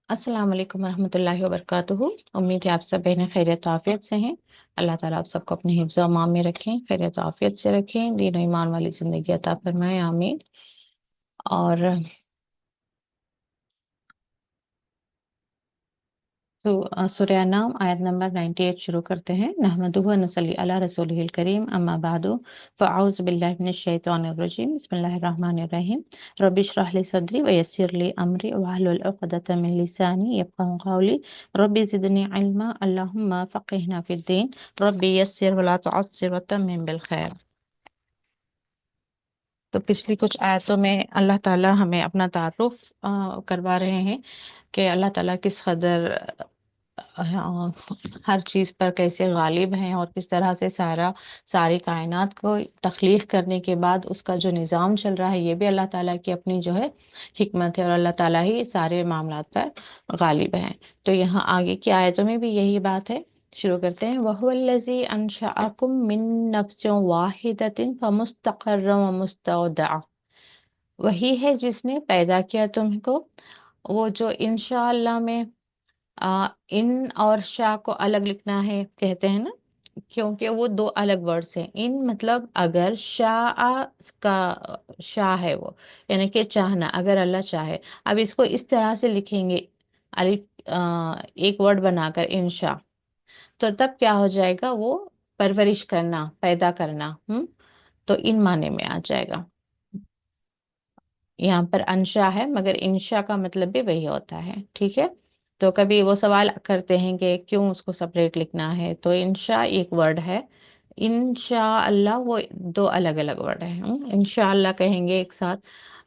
अस्सलाम वालेकुम रहमतुल्लाहि व बरकातुहू। उम्मीद है आप सब बहनें खैरियत और आफियत से हैं। अल्लाह ताला आप सबको अपने हिफ्ज़ व अमान में रखें, खैरियत और आफियत से रखें, दीन और ईमान वाली ज़िंदगी अता फरमाएं, आमीन। और सूरह नाम आयत नंबर 98 शुरू करते हैं। नहमदुहु व नसल्ली अला रसूलिहिल करीम, अम्मा बादु, फ़अऊज़ु बिल्लाहि मिनश शैतानिर रजीम, बिस्मिल्लाहिर रहमानिर रहीम। रब्बि इश्रह ली सदरी व यस्सिर ली अमरी वहलुल उक़दतम मिन लिसानी यफ़क़हू क़ौली। रब्बि ज़िदनी इल्मा, अल्लाहुम्मा फ़क़्हिना फ़िद्दीन। रब्बि यस्सिर व ला तुअस्सिर व तम्मिम बिल खैर। तो पिछली कुछ आयतों में अल्लाह ताला हमें अपना तारुफ करवा रहे हैं कि अल्लाह ताला किस कदर हर चीज़ पर कैसे गालिब हैं, और किस तरह से सारी कायनात को तख्लीक करने के बाद उसका जो निज़ाम चल रहा है, ये भी अल्लाह ताला की अपनी जो है हिकमत है, और अल्लाह ताला ही सारे मामलात पर गालिब हैं। तो यहाँ आगे की आयतों में भी यही बात है। शुरू करते हैं। वहुवल्लज़ी अंशअकुम मिन नफ्सिन वाहिदतिन फमुस्तक़र्रुम व मुस्तौदअ। वही है जिसने पैदा किया तुमको। वो जो इंशाअल्लाह में इन और शाह को अलग लिखना है कहते हैं ना, क्योंकि वो दो अलग वर्ड्स हैं। इन मतलब अगर, शाह का शाह है वो, यानी कि चाहना, अगर अल्लाह चाहे। अब इसको इस तरह से लिखेंगे, अलिफ एक वर्ड बनाकर इंशा, तो तब क्या हो जाएगा, वो परवरिश करना, पैदा करना। तो इन माने में आ जाएगा। यहाँ पर अंशा है, मगर इंशा का मतलब भी वही होता है। ठीक है। तो कभी वो सवाल करते हैं कि क्यों उसको सेपरेट लिखना है, तो इंशा एक वर्ड है, इंशा अल्लाह वो दो अलग अलग वर्ड है। इंशा अल्लाह कहेंगे एक साथ,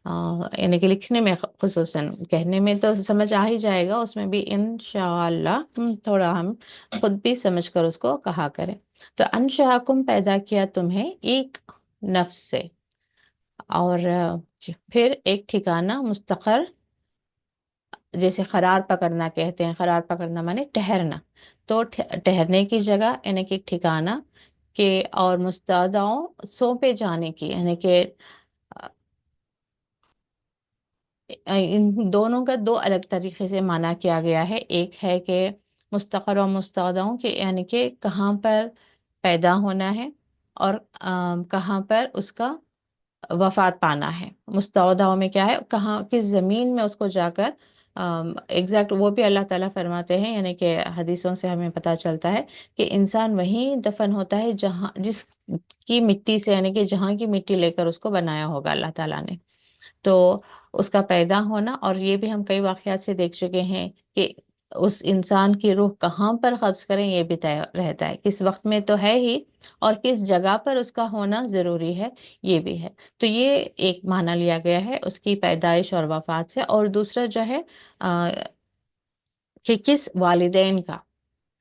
यानी कि लिखने में खुसूसन, कहने में तो समझ आ ही जाएगा, उसमें भी इंशा अल्लाह थोड़ा हम खुद भी समझ कर उसको कहा करें। तो अंशाकुम, पैदा किया तुम्हें एक नफ्स से, और फिर एक ठिकाना, मुस्तकर, जैसे करार पकड़ना कहते हैं, करार पकड़ना माने ठहरना, तो ठहरने की जगह यानी कि ठिकाना के, और मुस्तदाओं, सौंपे जाने की, यानी कि इन दोनों का दो अलग तरीके से माना किया गया है। एक है कि मुस्तकर और मुस्तदाओं के, यानी कि कहाँ पर पैदा होना है, और कहाँ पर उसका वफात पाना है। मुस्तौदाओं में क्या है, कहाँ किस जमीन में उसको जाकर एग्जैक्ट, वो भी अल्लाह ताला फरमाते हैं, यानी कि हदीसों से हमें पता चलता है कि इंसान वहीं दफन होता है जहाँ, जिस की मिट्टी से, यानी कि जहाँ की मिट्टी लेकर उसको बनाया होगा अल्लाह ताला ने। तो उसका पैदा होना, और ये भी हम कई वाकयात से देख चुके हैं कि उस इंसान की रूह कहाँ पर कब्ज करें, ये भी तय रहता है, किस वक्त में तो है ही, और किस जगह पर उसका होना जरूरी है, ये भी है। तो ये एक माना लिया गया है उसकी पैदाइश और वफात से। और दूसरा जो है आ, कि किस वालिदैन का,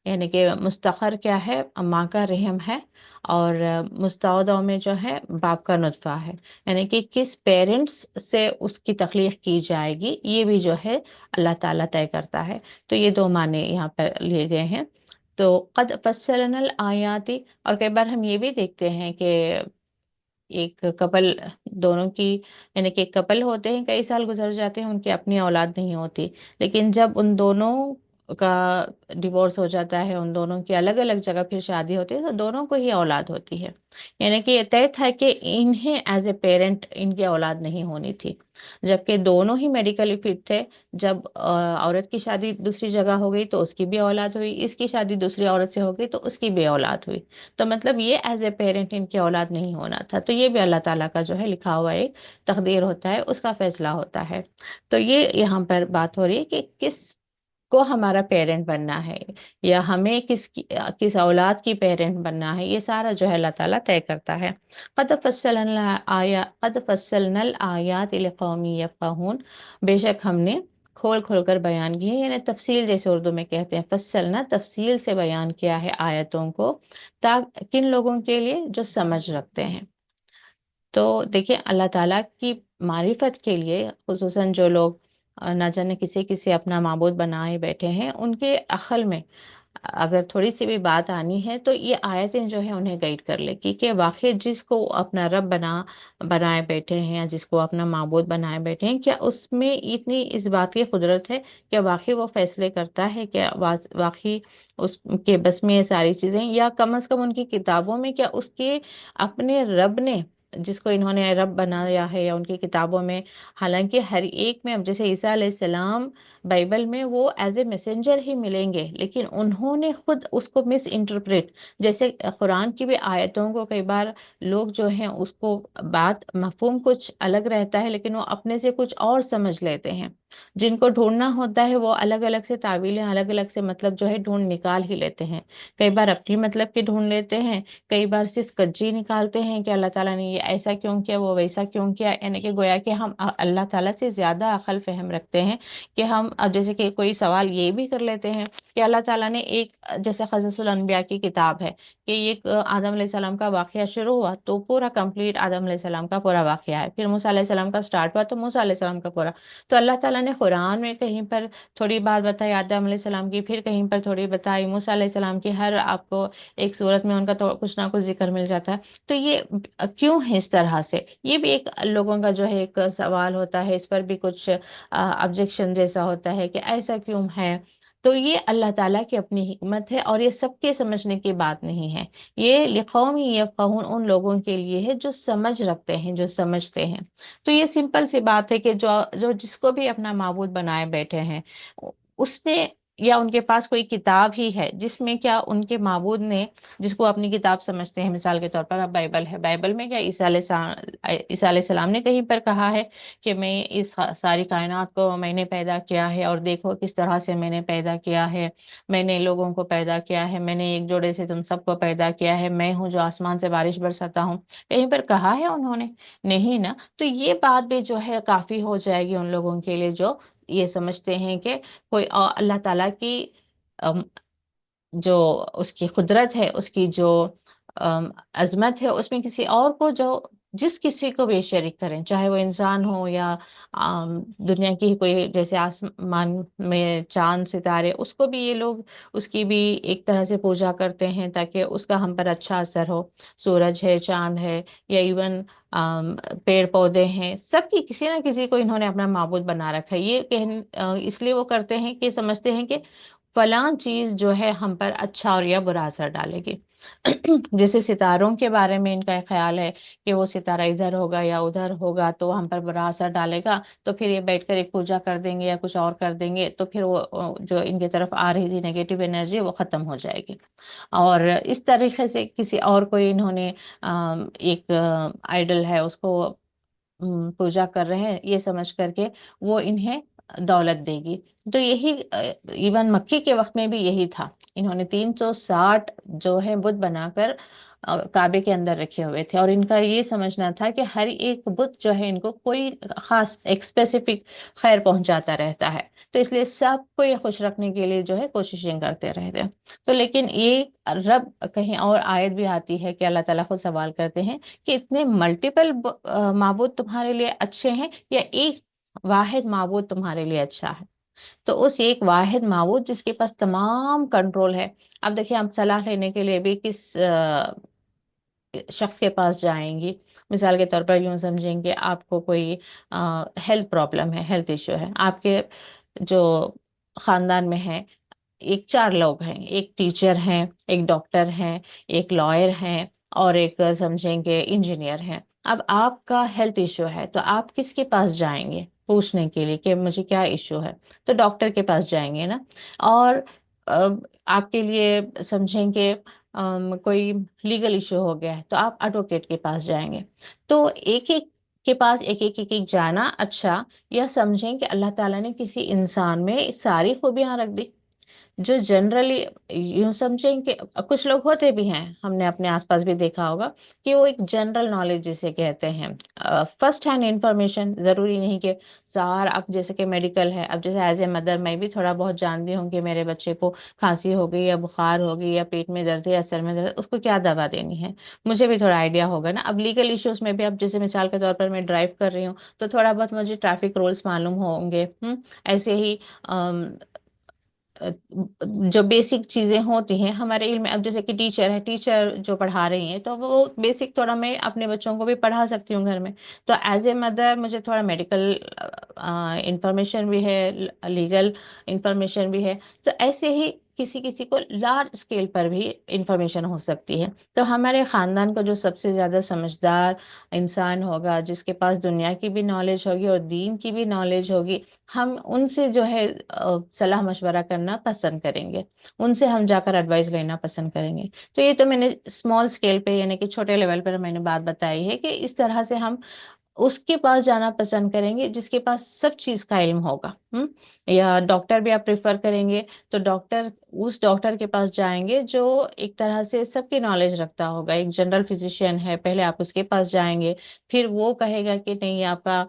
यानी कि मुस्तखर क्या है, माँ का रहम है, और मुस्तौदा में जो है बाप का नुत्फा है, यानी कि किस पेरेंट्स से उसकी तख्लीक की जाएगी, ये भी जो है अल्लाह ताला तय करता है। तो ये दो माने यहाँ पर लिए गए हैं। तो कद फस्सलनल आयाति, और कई बार हम ये भी देखते हैं कि एक कपल, दोनों की, यानी कि एक कपल होते हैं, कई साल गुजर जाते हैं, उनकी अपनी औलाद नहीं होती, लेकिन जब उन दोनों का डिवोर्स हो जाता है, उन दोनों की अलग अलग जगह फिर शादी होती है, तो दोनों को ही औलाद होती है। यानी कि ये तय था कि इन्हें एज ए पेरेंट इनकी औलाद नहीं होनी थी, जबकि दोनों ही मेडिकली फिट थे। जब औरत की शादी दूसरी जगह हो गई तो उसकी भी औलाद हुई, इसकी शादी दूसरी औरत से हो गई तो उसकी भी औलाद हुई। तो मतलब ये एज ए पेरेंट इनकी औलाद नहीं होना था। तो ये भी अल्लाह ताला का जो है लिखा हुआ एक तकदीर होता है, उसका फैसला होता है। तो ये यहाँ पर बात हो रही है कि किस को हमारा पेरेंट बनना है, या हमें किस औलाद की पेरेंट बनना है, ये सारा जो है अल्लाह ताला तय करता है। कद फस्सलनल आयात लिकौमी यफ़क़हून, बेशक हमने खोल खोल कर बयान किए, यानी तफसील, जैसे उर्दू में कहते हैं, फस्सलना, तफसील से बयान किया है आयतों को, ताकि किन लोगों के लिए, जो समझ रखते हैं। तो देखिए, अल्लाह ताला की मारिफत के लिए, खुसूसन जो लोग ना जाने किसे किसे अपना माबूद बनाए बैठे हैं, उनके अक्ल में اگر تھوڑی سی بھی بات آنی ہے تو یہ آیتیں جو ہے انہیں گائیڈ کر لے کہ واقعی جس کو اپنا رب بنائے بیٹھے ہیں یا جس کو اپنا معبود بنائے بیٹھے ہیں، کیا اس میں اتنی اس بات کی قدرت ہے، کیا واقعی وہ فیصلے کرتا ہے، کیا واقعی اس کے بس میں یہ ساری چیزیں، یا کم از کم ان کی کتابوں میں کیا اس کے اپنے رب نے جس کو انہوں نے رب بنایا ہے یا ان کی کتابوں میں، حالانکہ ہر ایک میں، اب جیسے عیسیٰ علیہ السلام بائبل میں وہ ایز اے میسنجر ہی ملیں گے، لیکن انہوں نے خود اس کو مس انٹرپریٹ، جیسے قرآن کی بھی آیتوں کو کئی بار لوگ جو ہیں اس کو بات مفہوم کچھ الگ رہتا ہے لیکن وہ اپنے سے کچھ اور سمجھ لیتے ہیں، جن کو ڈھونڈنا ہوتا ہے وہ الگ الگ سے تعویلیں، الگ الگ سے مطلب جو ہے ڈھونڈ نکال ہی لیتے ہیں، کئی بار اپنی مطلب کے ڈھونڈ لیتے ہیں، کئی بار صرف کجی نکالتے ہیں کہ اللہ تعالیٰ نے یہ ایسا کیوں کیا، وہ ویسا کیوں کیا، یعنی کہ گویا کہ ہم اللہ تعالیٰ سے زیادہ عقل فہم رکھتے ہیں کہ ہم اب جیسے کہ کوئی سوال یہ بھی کر لیتے ہیں کہ اللہ تعالیٰ نے ایک، جیسے قصص الانبیاء کی کتاب ہے کہ ایک آدم علیہ السلام کا واقعہ شروع ہوا تو پورا کمپلیٹ آدم علیہ السلام کا پورا واقعہ ہے، پھر موسیٰ علیہ السلام کا سٹارٹ ہوا تو موسیٰ علیہ السلام کا پورا، تو اللہ تعالیٰ نے قرآن میں کہیں پر تھوڑی بات بتائی آدم علیہ السلام کی، پھر کہیں پر تھوڑی بتائی موسیٰ علیہ السلام کی، ہر آپ کو ایک صورت میں ان کا تو کچھ نہ کچھ ذکر مل جاتا ہے، تو یہ کیوں ہے اس طرح سے، یہ بھی ایک لوگوں کا جو ہے ایک سوال ہوتا ہے، اس پر بھی کچھ آبجیکشن جیسا ہوتا ہے کہ ایسا کیوں ہے، تو یہ اللہ تعالیٰ کی اپنی حکمت ہے اور یہ سب کے سمجھنے کی بات نہیں ہے، یہ لقوم یفقہون ان لوگوں کے لیے ہے جو سمجھ رکھتے ہیں، جو سمجھتے ہیں، تو یہ سمپل سی بات ہے کہ جو جس کو بھی اپنا معبود بنائے بیٹھے ہیں، اس نے یا ان کے پاس کوئی کتاب ہی ہے جس میں کیا ان کے معبود نے، جس کو اپنی کتاب سمجھتے ہیں، مثال کے طور پر اب بائبل ہے، بائبل میں کیا عیسیٰ علیہ السلام نے کہیں پر کہا ہے کہ میں اس ساری کائنات کو میں نے پیدا کیا ہے اور دیکھو کس طرح سے میں نے پیدا کیا ہے، میں نے لوگوں کو پیدا کیا ہے، میں نے ایک جوڑے سے تم سب کو پیدا کیا ہے، میں ہوں جو آسمان سے بارش برساتا ہوں، کہیں پر کہا ہے انہوں نے؟ نہیں نا، تو یہ بات بھی جو ہے کافی ہو جائے گی ان لوگوں کے لیے جو یہ سمجھتے ہیں کہ کوئی اللہ تعالیٰ کی ام، جو اس کی قدرت ہے، اس کی جو عظمت ہے، اس میں کسی اور کو جو جس کسی کو بھی شریک کریں، چاہے وہ انسان ہو یا دنیا کی کوئی، جیسے آسمان میں چاند ستارے، اس کو بھی یہ لوگ اس کی بھی ایک طرح سے پوجا کرتے ہیں تاکہ اس کا ہم پر اچھا اثر ہو، سورج ہے، چاند ہے، یا ایون پیڑ پودے ہیں، سب کی کسی نہ کسی کو انہوں نے اپنا معبود بنا رکھا ہے، یہ اس لیے وہ کرتے ہیں کہ سمجھتے ہیں کہ فلاں چیز جو ہے ہم پر اچھا اور یا برا اثر ڈالے گی جیسے ستاروں کے بارے میں ان کا ایک خیال ہے کہ وہ ستارہ ادھر ہوگا یا ادھر ہوگا تو ہم پر برا اثر ڈالے گا، تو پھر یہ بیٹھ کر ایک پوجا کر دیں گے یا کچھ اور کر دیں گے، تو پھر وہ جو ان کی طرف آ رہی تھی نیگیٹو انرجی وہ ختم ہو جائے گی، اور اس طریقے سے کسی اور کو انہوں نے ایک آئیڈل ہے اس کو پوجا کر رہے ہیں یہ سمجھ کر کے وہ انہیں دولت دے گی، تو یہی ایون مکی کے وقت میں بھی یہی تھا، انہوں نے 360 جو ہے بت بنا کر کعبے کے اندر رکھے ہوئے تھے، اور ان کا یہ سمجھنا تھا کہ ہر ایک بت جو ہے ان کو کوئی خاص ایک اسپیسیفک خیر پہنچاتا رہتا ہے، تو اس لیے سب کو یہ خوش رکھنے کے لیے جو ہے کوششیں کرتے رہتے ہیں، تو لیکن یہ رب کہیں اور آیت بھی آتی ہے کہ اللہ تعالیٰ کو سوال کرتے ہیں کہ اتنے ملٹیپل معبود تمہارے لیے اچھے ہیں یا ایک واحد معبود تمہارے لیے اچھا ہے، تو اس ایک واحد معبود جس کے پاس تمام کنٹرول ہے، اب دیکھیں ہم صلاح لینے کے لیے بھی کس شخص کے پاس جائیں گی، مثال کے طور پر یوں سمجھیں کہ آپ کو کوئی ہیلتھ پرابلم ہے، ہیلتھ ایشو ہے، آپ کے جو خاندان میں ہے ایک 4 لوگ ہیں، ایک ٹیچر ہیں، ایک ڈاکٹر ہیں، ایک لائر ہیں، اور ایک سمجھیں کہ انجینئر ہیں، اب آپ کا ہیلتھ ایشو ہے تو آپ کس کے پاس جائیں گے پوچھنے کے لیے کہ مجھے کیا ایشو ہے، تو ڈاکٹر کے پاس جائیں گے نا، اور آپ کے لیے سمجھیں کہ کوئی لیگل ایشو ہو گیا ہے تو آپ ایڈوکیٹ کے پاس جائیں گے، تو ایک ایک کے پاس ایک ایک جانا اچھا، یا سمجھیں کہ اللہ تعالیٰ نے کسی انسان میں ساری خوبیاں رکھ دی، جو جنرلی یوں سمجھیں کہ کچھ لوگ ہوتے بھی ہیں، ہم نے اپنے آس پاس بھی دیکھا ہوگا کہ وہ ایک جنرل نالج جسے کہتے ہیں، فرسٹ ہینڈ انفارمیشن، ضروری نہیں کہ اب جیسے کہ میڈیکل ہے، اب جیسے ایز اے مدر میں بھی تھوڑا بہت جانتی ہوں کہ میرے بچے کو کھانسی ہو گئی یا بخار ہو گئی یا پیٹ میں درد ہے یا سر میں درد، اس کو کیا دوا دینی ہے، مجھے بھی تھوڑا آئیڈیا ہوگا نا، اب لیگل ایشوز میں بھی، اب جیسے مثال کے طور پر میں ڈرائیو کر رہی ہوں تو تھوڑا بہت مجھے ٹریفک رولز معلوم ہوں گے، ایسے ہی جو بیسک چیزیں ہوتی ہیں ہمارے علم میں، اب جیسے کہ ٹیچر ہے، ٹیچر جو پڑھا رہی ہیں تو وہ بیسک تھوڑا میں اپنے بچوں کو بھی پڑھا سکتی ہوں گھر میں. تو ایز اے مدر مجھے تھوڑا میڈیکل انفارمیشن بھی ہے، لیگل انفارمیشن بھی ہے. تو ایسے ہی کسی کسی کو لارج اسکیل پر بھی انفارمیشن ہو سکتی ہے. تو ہمارے خاندان کا جو سب سے زیادہ سمجھدار انسان ہوگا، جس کے پاس دنیا کی بھی نالج ہوگی اور دین کی بھی نالج ہوگی، ہم ان سے جو ہے صلاح مشورہ کرنا پسند کریں گے، ان سے ہم جا کر ایڈوائس لینا پسند کریں گے. تو یہ تو میں نے اسمال اسکیل پہ یعنی کہ چھوٹے لیول پر میں نے بات بتائی ہے کہ اس طرح سے ہم اس کے پاس جانا پسند کریں گے جس کے پاس سب چیز کا علم ہوگا. یا ڈاکٹر بھی آپ پریفر کریں گے تو اس ڈاکٹر کے پاس جائیں گے جو ایک طرح سے سب کی نالج رکھتا ہوگا. ایک جنرل فزیشین ہے، پہلے آپ اس کے پاس جائیں گے، پھر وہ کہے گا کہ نہیں آپ کا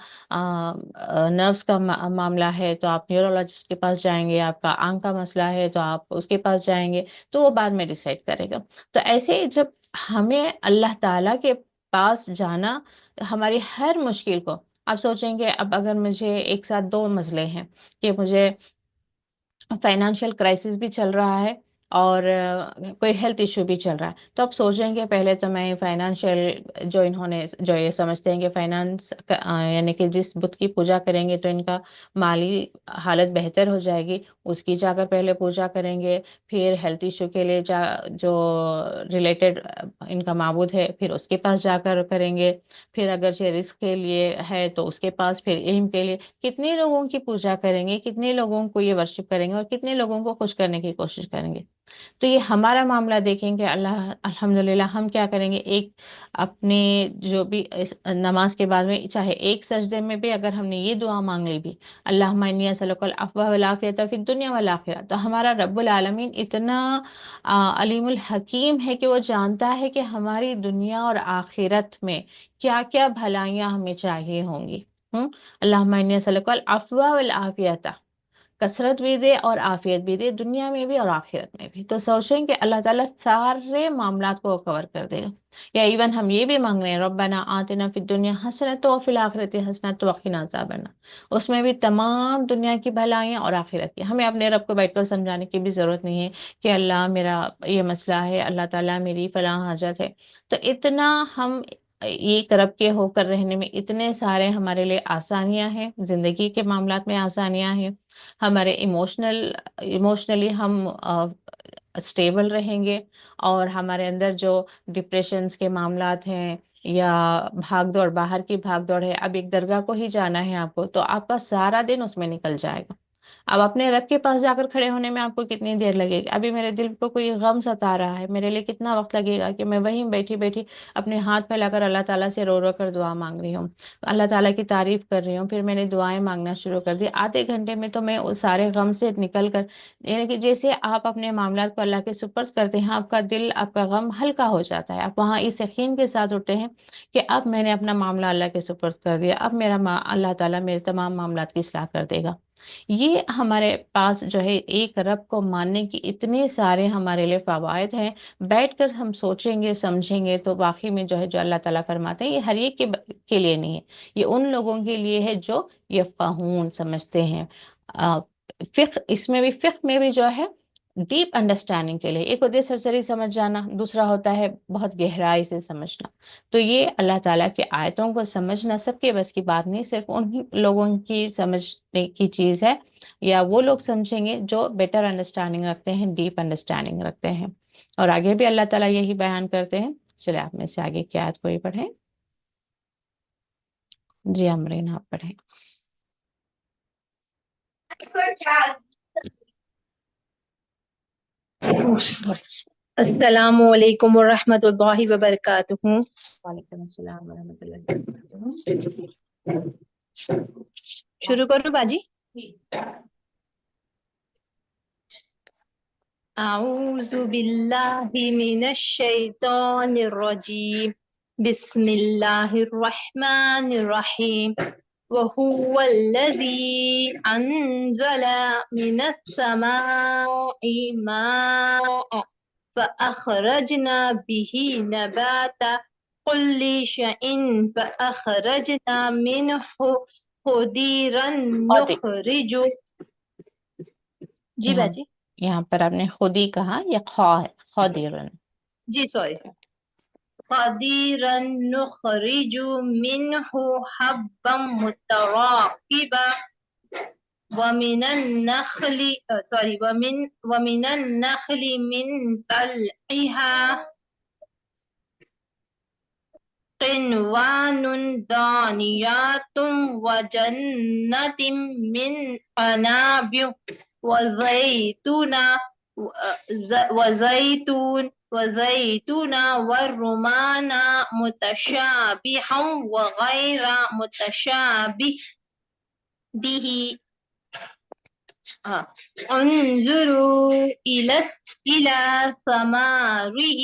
نروس کا معاملہ ہے تو آپ نیورولوجسٹ کے پاس جائیں گے، آپ کا آنکھ کا مسئلہ ہے تو آپ اس کے پاس جائیں گے. تو وہ بعد میں ڈیسائیڈ کرے گا. تو ایسے ہی جب ہمیں اللہ تعالیٰ کے پاس جانا، ہماری ہر مشکل کو، آپ سوچیں گے اب اگر مجھے ایک ساتھ دو مسئلے ہیں کہ مجھے فائنانشیل کرائسس بھی چل رہا ہے اور کوئی ہیلتھ ایشو بھی چل رہا ہے، تو آپ سوچیں گے پہلے تو میں فائنانشیل جو یہ سمجھتے ہیں کہ فائنانس یعنی کہ جس بت کی پوجا کریں گے تو ان کا مالی حالت بہتر ہو جائے گی، اس کی جا کر پہلے پوجا کریں گے. پھر ہیلتھ ایشو کے لیے جو ریلیٹڈ ان کا معبود ہے پھر اس کے پاس جا کر کریں گے. پھر اگر رزق کے لیے ہے تو اس کے پاس، پھر علم کے لیے کتنے لوگوں کی پوجا کریں گے، کتنے لوگوں کو یہ ورشپ کریں گے اور کتنے لوگوں کو خوش کرنے کی کوشش کریں گے. تو یہ ہمارا معاملہ دیکھیں گے. الحمدللہ ہم کیا کریں گے، ایک اپنے جو بھی نماز کے بعد میں چاہے ایک سجدے میں بھی اگر ہم نے یہ دعا مانگ لی بھی، اللہم انی اسألک العفو والعافیۃ فی الدنیا والآخرہ، تو ہمارا رب العالمین اتنا علیم الحکیم ہے کہ وہ جانتا ہے کہ ہماری دنیا اور آخرت میں کیا کیا بھلائیاں ہمیں چاہیے ہوں گی. اللہم انی اسألک العفو والعافیۃ، کثرت بھی دے اور عافیت بھی دے دنیا میں بھی اور آخرت میں بھی. تو سوچیں کہ اللہ تعالیٰ سارے معاملات کو کور کر دے گا. یا ایون ہم یہ بھی مانگ رہے ہیں ربنا آتنا فی الدنیا حسنۃ وفی الآخرۃ حسنۃ وقنا عذاب النار، اس میں بھی تمام دنیا کی بھلائیاں اور آخرت کی. ہمیں اپنے رب کو بیٹھ کر سمجھانے کی بھی ضرورت نہیں ہے کہ اللہ میرا یہ مسئلہ ہے، اللہ تعالیٰ میری فلاں حاجت ہے. تو اتنا ہم ایک رب کے ہو کر رہنے میں اتنے سارے ہمارے لیے آسانیاں ہیں، زندگی کے معاملات میں آسانیاں ہیں. ہمارے ایموشنلی ہم اسٹیبل رہیں گے، اور ہمارے اندر جو ڈپریشنز کے معاملات ہیں یا بھاگ دوڑ، باہر کی بھاگ دوڑ ہے، اب ایک درگاہ کو ہی جانا ہے آپ کو تو آپ کا سارا دن اس میں نکل جائے گا. اب اپنے رب کے پاس جا کر کھڑے ہونے میں آپ کو کتنی دیر لگے گی؟ ابھی میرے دل کو کوئی غم ستا رہا ہے، میرے لیے کتنا وقت لگے گا کہ میں وہیں بیٹھی بیٹھی اپنے ہاتھ پھیلا کر اللہ تعالیٰ سے رو رو کر دعا مانگ رہی ہوں، اللہ تعالیٰ کی تعریف کر رہی ہوں، پھر میں نے دعائیں مانگنا شروع کر دی. آدھے گھنٹے میں تو میں اس سارے غم سے نکل کر، یعنی کہ جیسے آپ اپنے معاملات کو اللہ کے سپرد کرتے ہیں، آپ کا دل، آپ کا غم ہلکا ہو جاتا ہے. آپ وہاں اس یقین کے ساتھ اٹھتے ہیں کہ اب میں نے اپنا معاملہ اللہ کے سپرد کر دیا، اب اللہ تعالیٰ میرے تمام معاملات کی اصلاح کر دے گا. یہ ہمارے پاس جو ہے ایک رب کو ماننے کی اتنے سارے ہمارے لیے فوائد ہیں. بیٹھ کر ہم سوچیں گے سمجھیں گے تو واقعی میں جو ہے جو اللہ تعالیٰ فرماتے ہیں یہ ہر ایک کے لیے نہیں ہے، یہ ان لوگوں کے لیے ہے جو یفقہون سمجھتے ہیں. فقہ، اس میں بھی فقہ میں بھی جو ہے ڈیپ انڈرسٹینڈنگ کے لیے، ایک ہوتی ہے سرسری سمجھ جانا، دوسرا ہوتا ہے بہت گہرائی سے سمجھنا. تو یہ اللہ تعالیٰ کی آیتوں کو سمجھنا سب کے بس کی بات نہیں، صرف ان لوگوں کی سمجھنے کی چیز ہے، یا وہ لوگ سمجھیں گے جو بیٹر انڈرسٹینڈنگ رکھتے ہیں، ڈیپ انڈرسٹینڈنگ رکھتے ہیں. اور آگے بھی اللہ تعالیٰ یہی بیان کرتے ہیں. چلے آپ میں سے آگے کی آیت کو ہی پڑھیں. جی امرین آپ پڑھیں. السلام علیکم ورحمۃ اللہ وبرکاتہ. وعلیکم السلام ورحمۃ اللہ وبرکاتہ. شروع کروں باجی؟ اعوذ باللہ من الشیطان الرجیم، بسم اللہ الرحمن الرحیم. وهو الذي أنزل من السماء ماء فأخرجنا به نبات كل شيء فأخرجنا منه خضرا نخرج. جی باجی. यहाँ पर आपने खुद ही कहा, ये खौ है, खौदिरन। जी सॉरी। قديرا نخرج منه حبا متراكبا ومن النخل ومن النخل من طلعها قنوان دانيات وجنة من عناب وزيتون وزيتون والرمان متشابها وغير متشابه به. انظروا إلى ثماره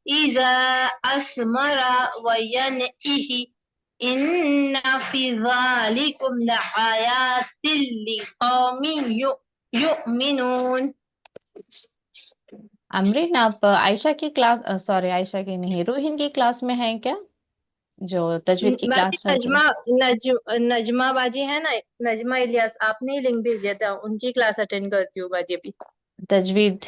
إذا أثمر وينعه إن في ذلكم لآيات لقوم يؤمنون. अमरीन, आप आयशा की क्लास, सॉरी आयशा की नहीं, रूहिन की क्लास में हैं क्या, जो तजवीद की क्लास बाजी चलती है? नजमा बाजी है ना, नजमा इलियास, आपने ही लिंक भेजा था, उनकी क्लास अटेंड करती हूँ बाजी अभी। तजवीद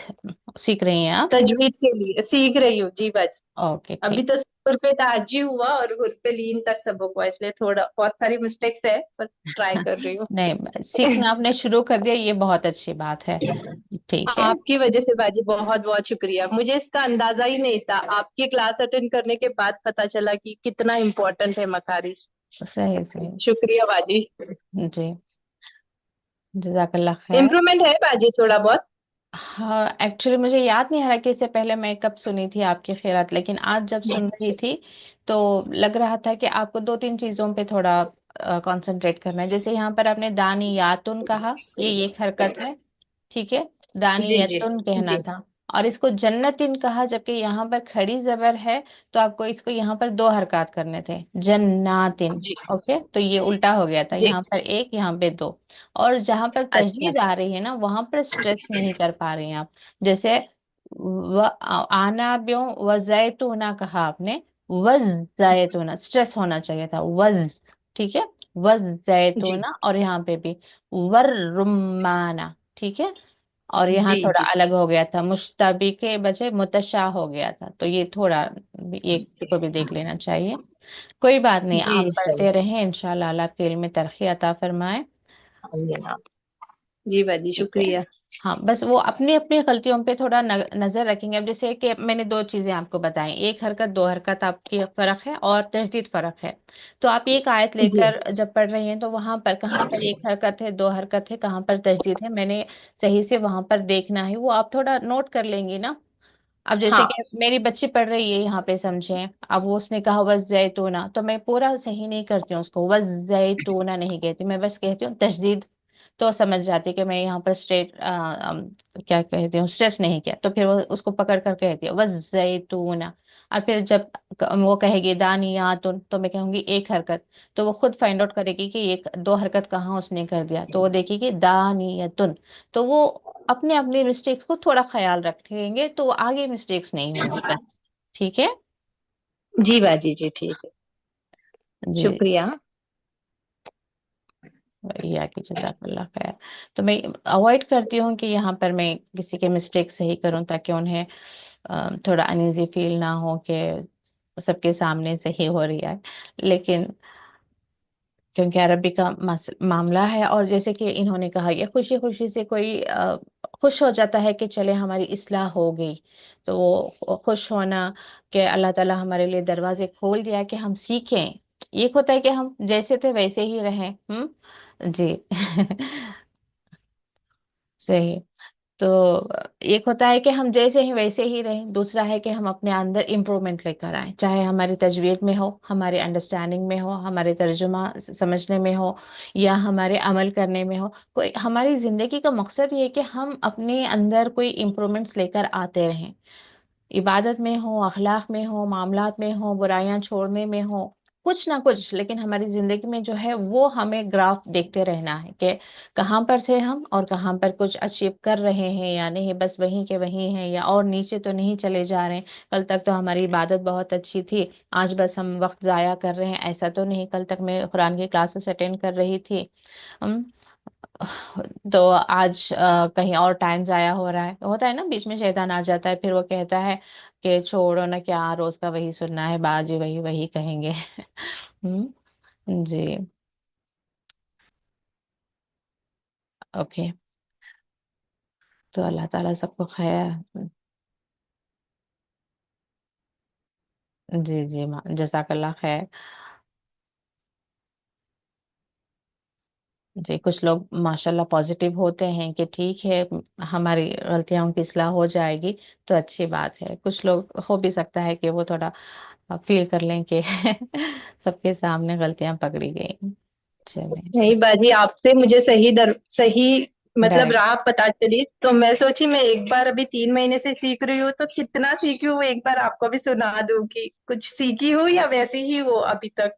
सीख रही हैं आप? तजवीद के लिए सीख रही हूँ जी बाजी। ओके अभी ठीक। तो हुर्फे ताजी हुआ और हुर्फे लीन तक सबक हुआ, इसलिए थोड़ा बहुत सारी मिस्टेक्स है, पर ट्राई कर रही हूँ। नहीं, सीखना आपने शुरू कर दिया, ये बहुत अच्छी बात है। ठीक है। आपकी वजह से बाजी बहुत बहुत शुक्रिया, मुझे इसका अंदाजा ही नहीं था, आपकी क्लास अटेंड करने के बाद पता चला कि कितना इम्पोर्टेंट है मखारिज। सही सही। शुक्रिया बाजी। जी, जजाकल्ला खैर। इम्प्रूवमेंट है बाजी थोड़ा बहुत। हाँ, एक्चुअली मुझे याद नहीं आ रहा कि इससे पहले मैं कब सुनी थी आपकी खैरात, लेकिन आज जब सुन रही थी तो लग रहा था कि आपको दो तीन चीजों पे थोड़ा कंसंट्रेट करना है। जैसे यहाँ पर आपने दानी यातुन कहा, ये एक हरकत है, ठीक है, जी जी दानियतुन कहना जी था। और इसको जन्नतिन कहा, जबकि यहाँ पर खड़ी जबर है, तो आपको इसको यहाँ पर दो हरकत करने थे, जन्नातिन। जी ओके, तो ये उल्टा हो गया था, जी। यहाँ पर एक, यहाँ पे दो। और जहां पर अच्छा। तजदीद आ रही है ना, वहां पर स्ट्रेस नहीं कर पा रही हैं आप। जैसे आना ब्यो वजैतूना कहा आपने, वज जैतूना, स्ट्रेस होना चाहिए था, वज, ठीक है, वज जी जैतूना। और यहाँ पे भी वर रुमाना, ठीक है। और यहाँ जी थोड़ा जी अलग हो गया था, मुश्तबी के बजाय मुतशा हो गया था, तो ये थोड़ा एक को भी देख लेना चाहिए। कोई बात नहीं, जी आप सही। पढ़ते रहें, इंशाल्लाह अल्लाह आपके इल्म में तरक्की अता फरमाए। आमीन। जी बाजी ठीक है। शुक्रिया। हाँ, बस वो अपनी अपनी गलतियों पे थोड़ा नजर रखेंगे। अब जैसे कि मैंने दो चीजें आपको बताई, एक हरकत दो हरकत आपकी फर्क है, और तजदीद फर्क है। तो आप एक आयत जी लेकर जब पढ़ रही हैं, तो वहां पर कहाँ पर एक हरकत है, दो हरकत है, कहाँ पर तजदीद है, मैंने सही से वहां पर देखना है, वो आप थोड़ा नोट कर लेंगी ना। अब जैसे हाँ कि मेरी बच्ची पढ़ रही है यहाँ पे, समझे, अब वो उसने कहा वज जैतूना, तो मैं पूरा सही नहीं करती हूँ उसको, वज जैतूना नहीं कहती, मैं बस कहती हूँ तशदीद। तो समझ जाती कि मैं यहाँ पर क्या कहती हूँ, स्ट्रेस नहीं किया, तो फिर वो उसको पकड़ कर कहती है वज जैतूना। और फिर जब वो कहेगी दानियातुन, तो मैं कहूंगी एक हरकत, तो वो खुद फाइंड आउट करेगी कि एक दो हरकत कहाँ उसने कर दिया, तो वो देखेगी दानियतुन। तो वो अपने अपने मिस्टेक्स को थोड़ा ख्याल रखेंगे, तो आगे मिस्टेक्स नहीं होंगी बस। ठीक है। जी बाजी जी ठीक है। जी, शुक्रिया। भैया की जज़ाकल्लाह खैर। तो मैं अवॉइड करती हूँ कि यहाँ पर मैं किसी के मिस्टेक सही करूँ, ताकि उन्हें थोड़ा अनईजी फील ना हो कि सबके सामने सही हो रही है। लेकिन क्योंकि अरबी का मामला है, और जैसे कि इन्होंने कहा, ये खुशी खुशी से कोई खुश हो जाता है कि चले हमारी इस्लाह हो गई, तो वो खुश होना कि अल्लाह ताला हमारे लिए दरवाजे खोल दिया कि हम सीखें। एक होता है कि हम जैसे थे वैसे ही रहें, जी। सही। तो एक होता है कि हम जैसे ही वैसे ही रहें, दूसरा है कि हम अपने अंदर इम्प्रूवमेंट लेकर आए, चाहे हमारी तजवीद में हो, हमारे अंडरस्टैंडिंग में हो, हमारे तर्जुमा समझने में हो, या हमारे अमल करने में हो। कोई हमारी जिंदगी का मकसद ये है कि हम अपने अंदर कोई इम्प्रूवमेंट्स लेकर आते रहें, इबादत में हो, अखलाक में हो, मामलात में हो, बुराइयां छोड़ने में हो, कुछ ना कुछ, लेकिन हमारी जिंदगी में जो है वो हमें ग्राफ देखते रहना है कि कहाँ पर थे हम, और कहाँ पर कुछ अचीव कर रहे हैं या नहीं, बस वहीं के वहीं हैं, या और नीचे तो नहीं चले जा रहे हैं। कल तक तो हमारी इबादत बहुत अच्छी थी, आज बस हम वक्त जाया कर रहे हैं, ऐसा तो नहीं, कल तक मैं कुरान की क्लासेस अटेंड कर रही थी। तो आज कहीं और टाइम जाया हो रहा है, होता है ना, बीच में शैतान आ जाता है, फिर वो कहता है कि छोड़ो ना, क्या रोज का वही सुनना है, बाजी वही वही कहेंगे। जी। ओके। तो अल्लाह ताला सबको खैर। जी जी, जज़ाकल्लाह खैर। जी, कुछ लोग माशाल्लाह पॉजिटिव होते हैं कि ठीक है, हमारी गलतियों की इस्लाह हो जाएगी, तो अच्छी बात है। कुछ लोग हो भी सकता है कि वो थोड़ा फील कर लें कि सबके सामने गलतियां पकड़ी गई। चलिए। नहीं बाजी, आपसे मुझे सही मतलब डायरेक्ट। राह पता चली, तो मैं सोची मैं एक बार, अभी 3 महीने से सीख रही हूँ तो कितना सीखी हूँ, एक बार आपको भी सुना दूं कि कुछ सीखी हूँ या वैसी ही हो अभी तक,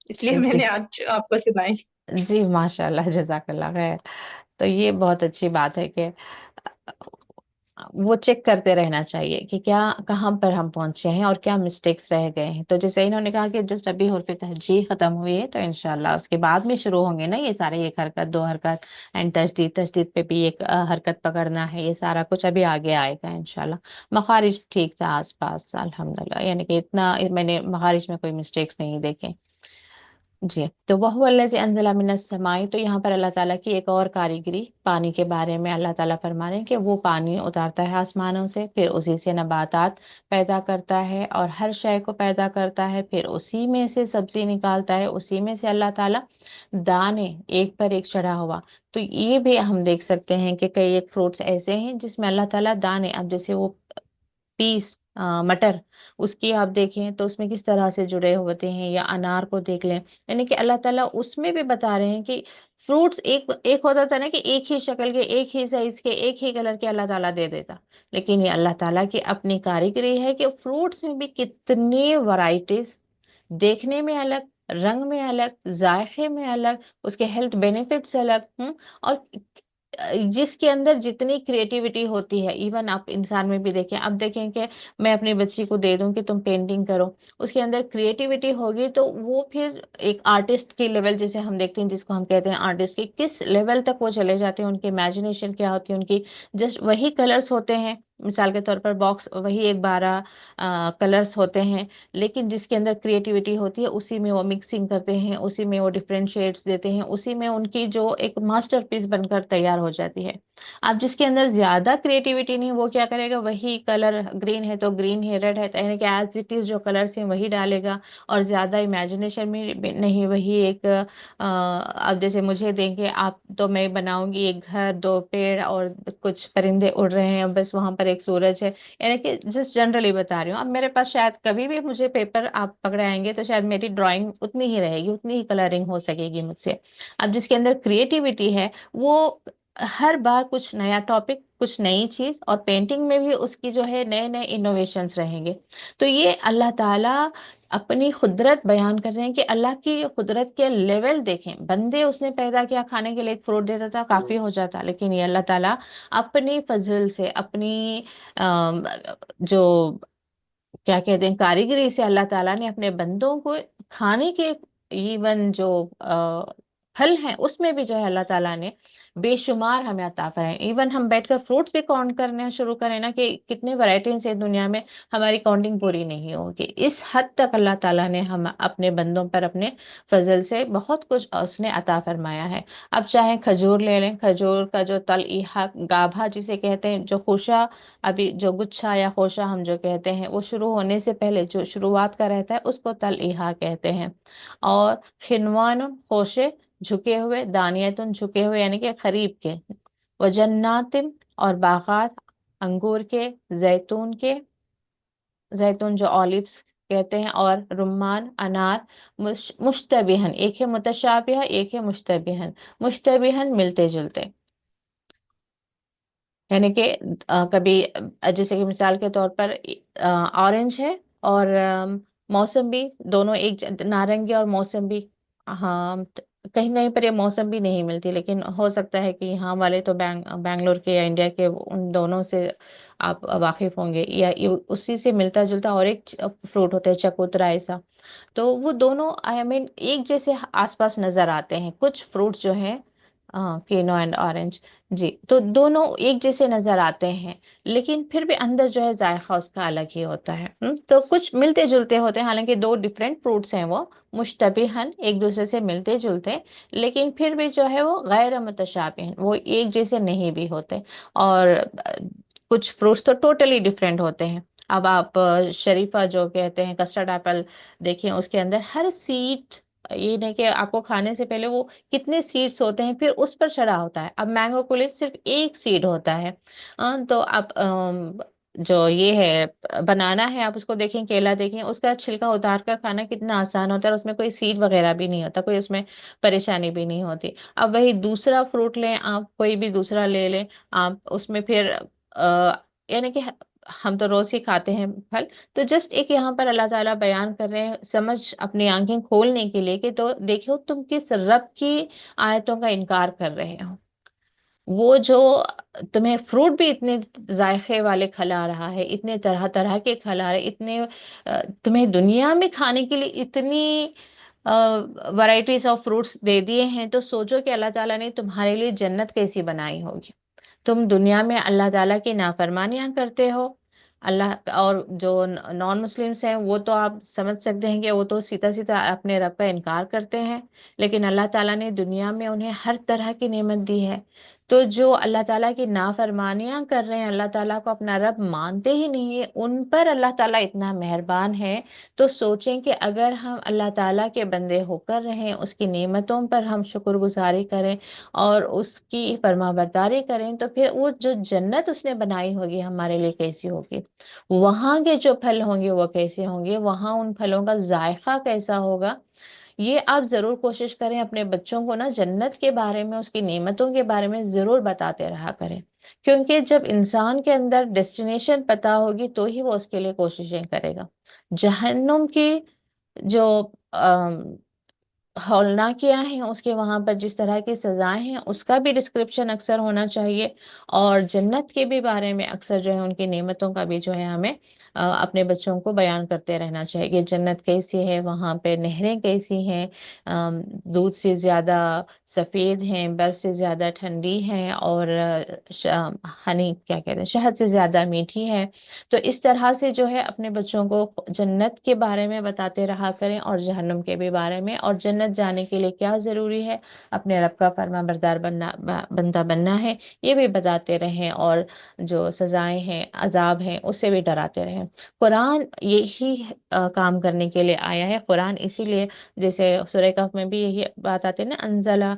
इसलिए जी मैंने आज आपको सुनाई। जी, माशाल्लाह जज़ाकल्लाह खैर। तो ये बहुत अच्छी बात है कि वो चेक करते रहना चाहिए कि क्या, कहाँ पर हम पहुंचे हैं और क्या मिस्टेक्स रह गए हैं। तो जैसे इन्होंने कहा कि जस्ट अभी हुर्फ तहजीह खत्म हुई है, तो इंशाल्लाह उसके बाद में शुरू होंगे ना ये सारे, एक हरकत दो हरकत एंड तजदीद, तजदीद पे भी एक हरकत पकड़ना है, ये सारा कुछ अभी आगे आएगा इंशाल्लाह। मखारिज ठीक था आसपास अल्हम्दुलिल्लाह, यानी कि इतना मैंने मखारिज में कोई मिस्टेक्स नहीं देखे। जी। तो वह वल्लज़ी अंज़ला मिनस समाई, तो यहाँ पर अल्लाह ताला की एक और कारीगरी पानी के बारे में अल्लाह ताला फरमा रहे हैं कि वो पानी उतारता है आसमानों से, फिर उसी से नबातात पैदा करता है और हर शय को पैदा करता है, फिर उसी में से सब्जी निकालता है, उसी में से अल्लाह ताला दाने एक पर एक चढ़ा हुआ। तो ये भी हम देख सकते हैं कि कई एक फ्रूट्स ऐसे हैं जिसमें अल्लाह ताला दाने, अब जैसे वो पीस मटर, उसकी आप देखें तो उसमें किस तरह से जुड़े होते हैं, या अनार को देख लें, यानी कि अल्लाह ताला उसमें भी बता रहे हैं कि फ्रूट्स एक एक होता था ना कि एक ही शक्ल के, एक ही साइज के, एक ही कलर के अल्लाह ताला दे देता। लेकिन ये अल्लाह ताला की अपनी कारीगरी है कि फ्रूट्स में भी कितने वैरायटीज, देखने में अलग, रंग में अलग, जायके में अलग, उसके हेल्थ बेनिफिट्स अलग। और जिसके अंदर जितनी क्रिएटिविटी होती है, इवन आप इंसान में भी देखें, अब देखें कि मैं अपनी बच्ची को दे दूं कि तुम पेंटिंग करो, उसके अंदर क्रिएटिविटी होगी तो वो फिर एक आर्टिस्ट की लेवल, जैसे हम देखते हैं जिसको हम कहते हैं आर्टिस्ट की, किस लेवल तक वो चले जाते हैं, उनकी इमेजिनेशन क्या होती है उनकी। जस्ट वही कलर्स होते हैं, मिसाल के तौर पर बॉक्स वही एक 12 कलर्स होते हैं, लेकिन जिसके अंदर क्रिएटिविटी होती है उसी में वो मिक्सिंग करते हैं, उसी में वो डिफरेंट शेड्स देते हैं, उसी में उनकी जो एक मास्टरपीस बनकर तैयार हो जाती है। अब जिसके अंदर ज्यादा क्रिएटिविटी नहीं, वो क्या करेगा, वही कलर, ग्रीन है तो ग्रीन है, रेड है तो, यानी कि एज इट इज जो कलर्स हैं वही डालेगा, और ज्यादा इमेजिनेशन में नहीं, वही एक अब जैसे मुझे देंगे आप तो मैं बनाऊंगी एक घर, दो पेड़ और कुछ परिंदे उड़ रहे हैं, बस वहां पर एक सूरज है, यानी कि जस्ट जनरली बता रही हूँ। अब मेरे पास शायद कभी भी मुझे पेपर आप पकड़े आएंगे तो शायद मेरी ड्राइंग उतनी ही रहेगी, उतनी ही कलरिंग हो सकेगी मुझसे। अब जिसके अंदर क्रिएटिविटी है वो हर बार कुछ नया टॉपिक, कुछ नई चीज, और पेंटिंग में भी उसकी जो है नए नए इनोवेशंस रहेंगे। तो ये अल्लाह ताला अपनी कुदरत बयान कर रहे हैं कि अल्लाह की कुदरत के लेवल देखें। बंदे उसने पैदा किया, खाने के लिए एक फ्रूट देता था काफी हो जाता, लेकिन ये अल्लाह ताला अपनी फजल से, अपनी अम, जो क्या कहते हैं कारीगरी से, अल्लाह ताला ने अपने बंदों को खाने के, इवन जो फल हैं उसमें भी जो है अल्लाह ताला ने बेशुमार हमें अता फरमाए। इवन हम बैठकर फ्रूट्स भी काउंट करने शुरू करें ना कि कितने वैरायटीज है दुनिया में, हमारी काउंटिंग पूरी नहीं होगी। इस हद तक अल्लाह ताला ने हम अपने बंदों पर अपने फजल से बहुत कुछ उसने अता फरमाया है। अब चाहे खजूर ले लें, खजूर का जो तलईहा, गाभा जिसे कहते हैं, जो खुशा, अभी जो गुच्छा या खोशा हम जो कहते हैं, वो शुरू होने से पहले जो शुरुआत का रहता है उसको तलईहा कहते हैं। और खिनवान खोशे, झुके हुए, दानियतुन झुके हुए यानी कि खरीब के, वजन्नातिम और बागात, अंगूर के, जैतून के, जैतून जो ऑलिव्स कहते हैं, और रुम्मान, अनार, मुश्तबिहन, एक है मुतशाबिह, एक है मुश्तबिहन। मुश्तबिहन मिलते जुलते, यानी कि कभी जैसे कि मिसाल के तौर पर ऑरेंज है और मौसम्बी, दोनों एक नारंगी और मौसम्बी। हाँ, कहीं कहीं पर ये मौसम्बी नहीं मिलती, लेकिन हो सकता है कि यहाँ वाले तो बैंगलोर के या इंडिया के उन दोनों से आप वाकिफ होंगे, या उसी से मिलता जुलता और एक फ्रूट होता है चकोतरा ऐसा। तो वो दोनों आई मीन एक जैसे आसपास नजर आते हैं। कुछ फ्रूट्स जो हैं कीनो एंड ऑरेंज। जी, तो दोनों एक जैसे नजर आते हैं, लेकिन फिर भी अंदर जो है जायका उसका अलग ही होता है। तो कुछ मिलते जुलते होते हैं, हालांकि दो डिफरेंट फ्रूट्स हैं वो, मुश्तबिहन एक दूसरे से मिलते जुलते, लेकिन फिर भी जो है वो गैर मुतशाबिहन, वो एक जैसे नहीं भी होते। और कुछ फ्रूट्स तो टोटली डिफरेंट होते हैं। अब आप शरीफा जो कहते हैं कस्टर्ड एप्पल, देखिए उसके अंदर हर सीड, ये नहीं कि आपको खाने से पहले वो कितने सीड्स होते हैं फिर उस पर चढ़ा होता है। अब मैंगो को लिए सिर्फ एक सीड होता है। तो आप जो ये है बनाना है, आप उसको देखें, केला देखें, उसका छिलका उतार कर खाना कितना आसान होता है, और उसमें कोई सीड वगैरह भी नहीं होता, कोई उसमें परेशानी भी नहीं होती। अब वही दूसरा फ्रूट लें आप, कोई भी दूसरा ले लें आप, उसमें फिर यानी कि हम तो रोज ही खाते हैं फल। तो जस्ट एक यहाँ पर अल्लाह ताला बयान कर रहे हैं, समझ अपनी आंखें खोलने के लिए, कि तो देखो तुम किस रब की आयतों का इनकार कर रहे हो। वो जो तुम्हें फ्रूट भी इतने जायके वाले खिला रहा है, इतने तरह तरह के खिला रहे, इतने तुम्हें दुनिया में खाने के लिए इतनी वैरायटीज ऑफ फ्रूट्स दे दिए हैं, तो सोचो कि अल्लाह ताला ने तुम्हारे लिए जन्नत कैसी बनाई होगी। तुम दुनिया में अल्लाह ताला की नाफरमानियां करते हो। अल्लाह, और जो नॉन मुस्लिम्स हैं वो तो आप समझ सकते हैं कि वो तो सीधा सीधा अपने रब का इनकार करते हैं। लेकिन अल्लाह ताला ने दुनिया में उन्हें हर तरह की नेमत दी है। तो जो अल्लाह ताला की नाफरमानियां कर रहे हैं, अल्लाह ताला को अपना रब मानते ही नहीं है, उन पर अल्लाह ताला इतना मेहरबान है। तो सोचें कि अगर हम अल्लाह ताला के बंदे होकर रहें, उसकी नेमतों पर हम शुक्रगुजारी करें और उसकी फरमाबरदारी करें, तो फिर वो जो जन्नत उसने बनाई होगी हमारे लिए कैसी होगी, वहां के जो फल होंगे वो कैसे होंगे, वहां उन फलों का जायका कैसा होगा। ये आप जरूर कोशिश करें, अपने बच्चों को ना जन्नत के बारे में, उसकी नेमतों के बारे में जरूर बताते रहा करें। क्योंकि जब इंसान के अंदर डेस्टिनेशन पता होगी तो ही वो उसके लिए कोशिशें करेगा। जहन्नुम की जो हौलनाकियां हैं, उसके वहां पर जिस तरह की सजाएं हैं, उसका भी डिस्क्रिप्शन अक्सर होना चाहिए। और जन्नत के भी बारे में अक्सर जो है उनकी नेमतों का भी जो है हमें अपने बच्चों को बयान करते रहना चाहिए कि जन्नत कैसी है, वहां पे नहरें कैसी हैं, दूध से ज्यादा सफेद हैं, बर्फ से ज्यादा ठंडी हैं, और हनी क्या कहते हैं, शहद से ज्यादा मीठी है। तो इस तरह से जो है अपने बच्चों को जन्नत के बारे में बताते रहा करें, और जहन्नुम के भी बारे में, और जन्नत जाने के लिए क्या जरूरी है, अपने रब का फर्मा बरदार बंदा बनना है, ये भी बताते रहें। और जो सजाएं हैं, अजाब हैं, उससे भी डराते रहें। कुरान यही काम करने के लिए आया है। कुरान इसीलिए, जैसे सूरह कहफ में भी यही बात आती है ना, अंजला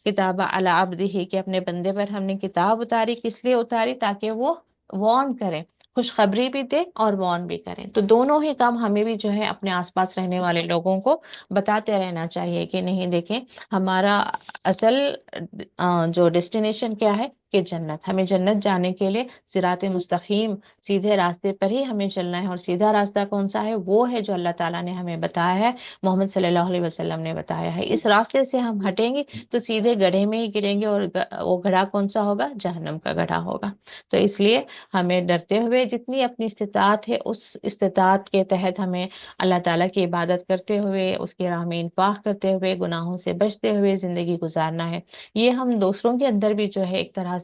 किताबा अला अब्दिही, कि अपने बंदे पर हमने किताब उतारी, किस लिए उतारी, ताकि वो वार्न करे, खुशखबरी भी दे और वार्न भी करें। तो दोनों ही काम हमें भी जो है अपने आसपास रहने वाले लोगों को बताते रहना चाहिए कि नहीं देखें, हमारा असल जो डेस्टिनेशन क्या है, कि जन्नत। हमें जन्नत जाने के लिए सिराते मुस्तकीम, सीधे रास्ते पर ही हमें चलना है। और सीधा रास्ता कौन सा है, वो है जो अल्लाह ताला ने हमें बताया है, मोहम्मद सल्लल्लाहु अलैहि वसल्लम ने बताया है। इस रास्ते से हम हटेंगे तो सीधे गड्ढे में ही गिरेंगे, और वो गड्ढा कौन सा होगा, जहन्नम का गड्ढा होगा। तो इसलिए हमें डरते हुए, जितनी अपनी इस्तिताअत है उस इस्तिताअत के तहत हमें अल्लाह ताला की इबादत करते हुए, उसकी राह में इंफाक करते हुए, गुनाहों से बचते हुए जिंदगी गुजारना है। ये हम दूसरों के अंदर भी जो है एक तरह से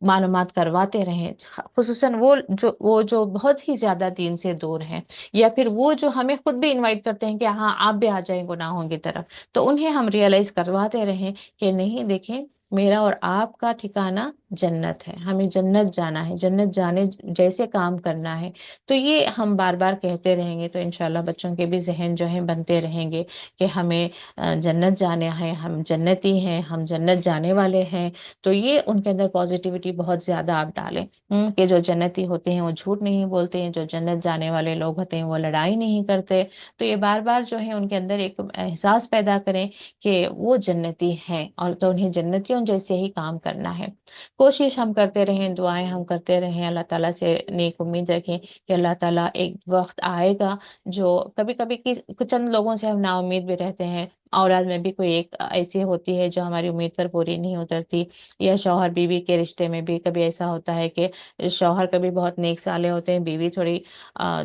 मालूमात करवाते रहें, खुसूसन वो जो बहुत ही ज्यादा दीन से दूर हैं, या फिर वो जो हमें खुद भी इनवाइट करते हैं कि हाँ आप भी आ जाएं गुनाहों की तरफ। तो उन्हें हम रियलाइज करवाते रहें कि नहीं देखें, मेरा और आपका ठिकाना जन्नत है, हमें जन्नत जाना है, जन्नत जाने जैसे काम करना है। तो ये हम बार बार कहते रहेंगे तो इंशाल्लाह बच्चों के भी जहन जो है बनते रहेंगे कि हमें जन्नत जाने हैं, हम जन्नती हैं, हम जन्नत जाने वाले हैं। तो ये उनके अंदर पॉजिटिविटी बहुत ज्यादा आप डालें, कि जो जन्नती होते हैं वो झूठ नहीं बोलते हैं, जो जन्नत जाने वाले लोग होते हैं वो लड़ाई नहीं करते। तो ये बार बार जो है उनके अंदर एक एहसास पैदा करें कि वो जन्नती हैं, और तो उन्हें जन्नतियों जैसे ही काम करना है। कोशिश हम करते रहें, दुआएं हम करते रहें, अल्लाह ताला से नेक उम्मीद रखें कि अल्लाह ताला एक वक्त आएगा, जो कभी कभी चंद लोगों से हम नाउम्मीद भी रहते हैं, औलाद में भी कोई एक ऐसी होती है जो हमारी उम्मीद पर पूरी नहीं उतरती, या शौहर बीवी के रिश्ते में भी कभी ऐसा होता है कि शौहर कभी बहुत नेक साले होते हैं, बीवी थोड़ी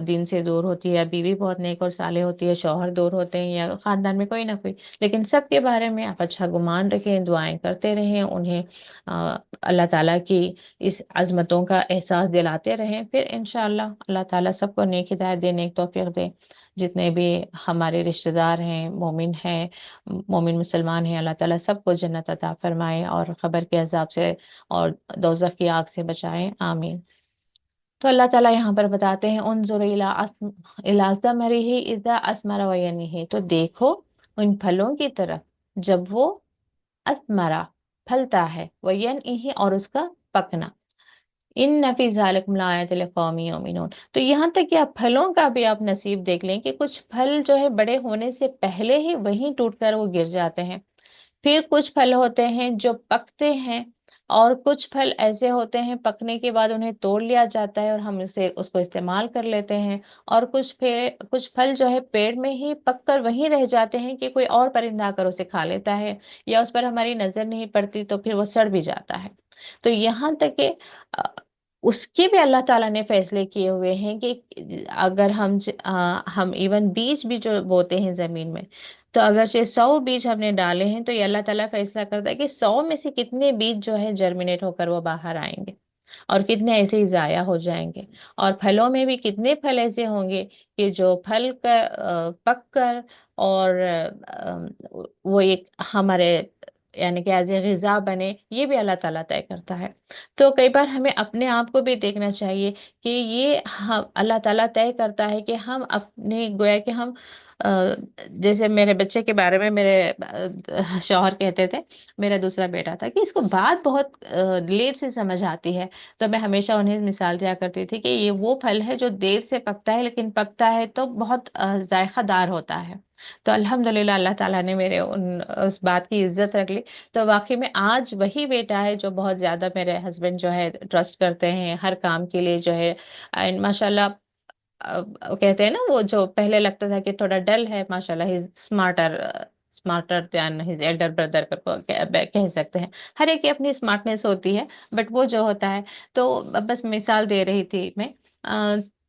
दिन से दूर होती है, या बीवी बहुत नेक और साले होती है, शौहर दूर होते हैं, या खानदान में कोई ना कोई। लेकिन सबके बारे में आप अच्छा गुमान रखें, दुआएं करते रहें, उन्हें अल्लाह ताला की इस अजमतों का एहसास दिलाते रहें, फिर इंशाअल्लाह अल्लाह ताला सबको नेक हिदायत दे, नेक तौफीक दे। जितने भी हमारे रिश्तेदार हैं, मोमिन हैं, मोमिन मुसलमान हैं, अल्लाह ताला सबको जन्नत अता फरमाए और खबर के अजाब से और दोज़ख की आग से बचाए, आमीन। तो अल्लाह ताला यहाँ पर बताते हैं, उन्जुर इला समरिही इज़ा असमरा वयनिही, तो देखो उन फलों की तरफ जब वो असमरा फलता है, वयनिही और उसका पकना। इन नफी ज़ालिकुम लायात लिक़ौमिन युमिनून, तो यहाँ तक कि आप फलों का भी आप नसीब देख लें कि कुछ फल जो है बड़े होने से पहले ही वहीं टूटकर वो गिर जाते हैं। फिर कुछ फल होते हैं जो पकते हैं, और कुछ फल ऐसे होते हैं पकने के बाद उन्हें तोड़ लिया जाता है और हम उसे उसको इस्तेमाल कर लेते हैं। और कुछ फल जो है पेड़ में ही पककर वहीं रह जाते हैं कि कोई और परिंदा आकर उसे खा लेता है, या उस पर हमारी नजर नहीं पड़ती तो फिर वो सड़ भी जाता है। तो यहाँ तक कि अ, उसके भी अल्लाह ताला ने फैसले किए हुए हैं कि अगर हम इवन बीज भी जो बोते हैं जमीन में, तो अगर से 100 बीज हमने डाले हैं, तो ये अल्लाह ताला फैसला करता है कि 100 में से कितने बीज जो है जर्मिनेट होकर वो बाहर आएंगे, और कितने ऐसे ही जाया हो जाएंगे। और फलों में भी कितने फल ऐसे होंगे कि जो फल का पक कर और वो एक हमारे यानी कि एज ए ग़िज़ा बने, ये भी अल्लाह ताला तय करता है। तो कई बार हमें अपने आप को भी देखना चाहिए कि ये हम अल्लाह ताला तय करता है कि हम अपने गोया कि हम अ, जैसे मेरे बच्चे के बारे में मेरे शौहर कहते थे, मेरा दूसरा बेटा था, कि इसको बात बहुत लेट से समझ आती है। तो मैं हमेशा उन्हें मिसाल दिया करती थी कि ये वो फल है जो देर से पकता है, लेकिन पकता है तो बहुत जायकादार होता है। तो अल्हम्दुलिल्लाह अल्लाह ताला ने मेरे उस बात की इज्जत रख ली। तो वाकई में आज वही बेटा है जो बहुत ज्यादा मेरे हस्बैंड जो है ट्रस्ट करते हैं हर काम के लिए जो है। एंड माशाल्लाह, कहते हैं ना, वो जो पहले लगता था कि थोड़ा डल है, माशाल्लाह ही smarter smarter than his elder brother को कह सकते हैं। हर एक की अपनी स्मार्टनेस होती है, बट वो जो होता है, तो बस मिसाल दे रही थी मैं।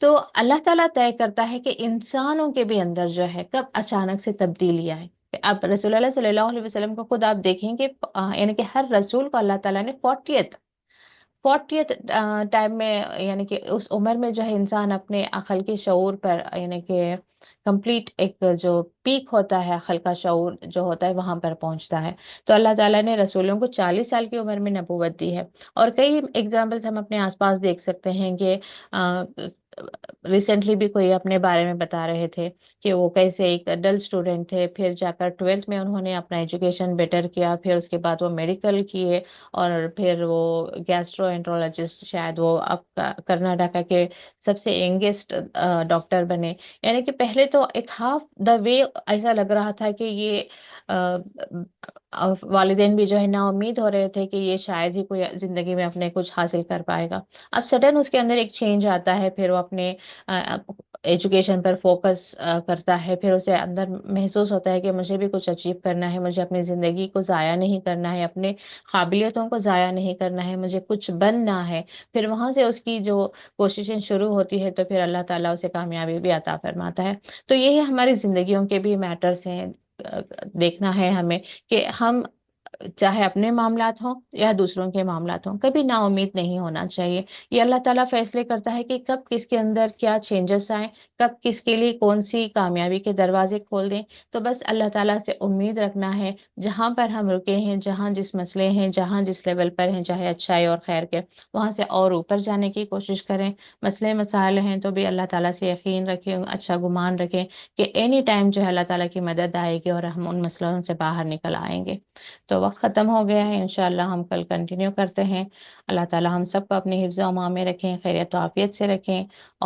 तो अल्लाह ताला तय करता है कि इंसानों के भी अंदर जो है कब अचानक से तब्दीली आए। आप रसूलुल्लाह सल्लल्लाहु अलैहि वसल्लम को खुद आप देखेंगे, यानी कि हर रसूल को अल्लाह ताला ने 40th टाइम में, यानी कि उस उम्र में जो है इंसान अपने अकल के शऊर पर, यानी कि कंप्लीट एक जो पीक होता है अकल का शऊर जो होता है वहां पर पहुंचता है। तो अल्लाह ताला ने रसूलों को 40 साल की उम्र में नबूवत दी है। और कई एग्जाम्पल्स हम अपने आसपास देख सकते हैं कि रिसेंटली भी कोई अपने बारे में बता रहे थे कि वो कैसे एक डल स्टूडेंट थे, फिर जाकर 12th में उन्होंने अपना एजुकेशन बेटर किया, फिर उसके बाद वो मेडिकल किए, और फिर वो गैस्ट्रोएंट्रोलॉजिस्ट, शायद वो अब कर्नाटका के सबसे यंगेस्ट डॉक्टर बने। यानी कि पहले तो एक हाफ द वे ऐसा लग रहा था कि ये वालिदैन भी जो है ना उम्मीद हो रहे थे कि ये शायद ही कोई जिंदगी में अपने कुछ हासिल कर पाएगा। अब सडन उसके अंदर एक चेंज आता है, फिर वो अपने एजुकेशन पर फोकस करता है, फिर उसे अंदर महसूस होता है कि मुझे भी कुछ अचीव करना है, मुझे अपनी ज़िंदगी को ज़ाया नहीं करना है, अपने काबिलियतों को ज़ाया नहीं करना है, मुझे कुछ बनना है। फिर वहां से उसकी जो कोशिशें शुरू होती है, तो फिर अल्लाह ताला उसे कामयाबी भी अता फरमाता है। तो ये है हमारी ज़िंदगियों के भी मैटर्स हैं। देखना है हमें कि हम चाहे अपने मामलात हों या दूसरों के मामलात हों, कभी नाउम्मीद नहीं होना चाहिए। ये अल्लाह ताला फैसले करता है कि कब किसके अंदर क्या चेंजेस आए, कब किसके लिए कौन सी कामयाबी के दरवाजे खोल दें। तो बस अल्लाह ताला से उम्मीद रखना है, जहां पर हम रुके हैं, जहां जिस मसले हैं, जहां जिस लेवल पर हैं, चाहे अच्छाई और खैर के, वहां से और ऊपर जाने की कोशिश करें। मसले मसाइल हैं तो भी अल्लाह ताला से यकीन रखें, अच्छा गुमान रखें कि एनी टाइम जो है अल्लाह ताला की मदद आएगी और हम उन मसलों से बाहर निकल आएंगे। तो वक्त ख़त्म हो गया है, इंशाल्लाह हम कल कंटिन्यू करते हैं। अल्लाह ताला हम सबको अपने हिफ्ज़-ओ-अमान में रखें, खैरियत और आफियत से रखें।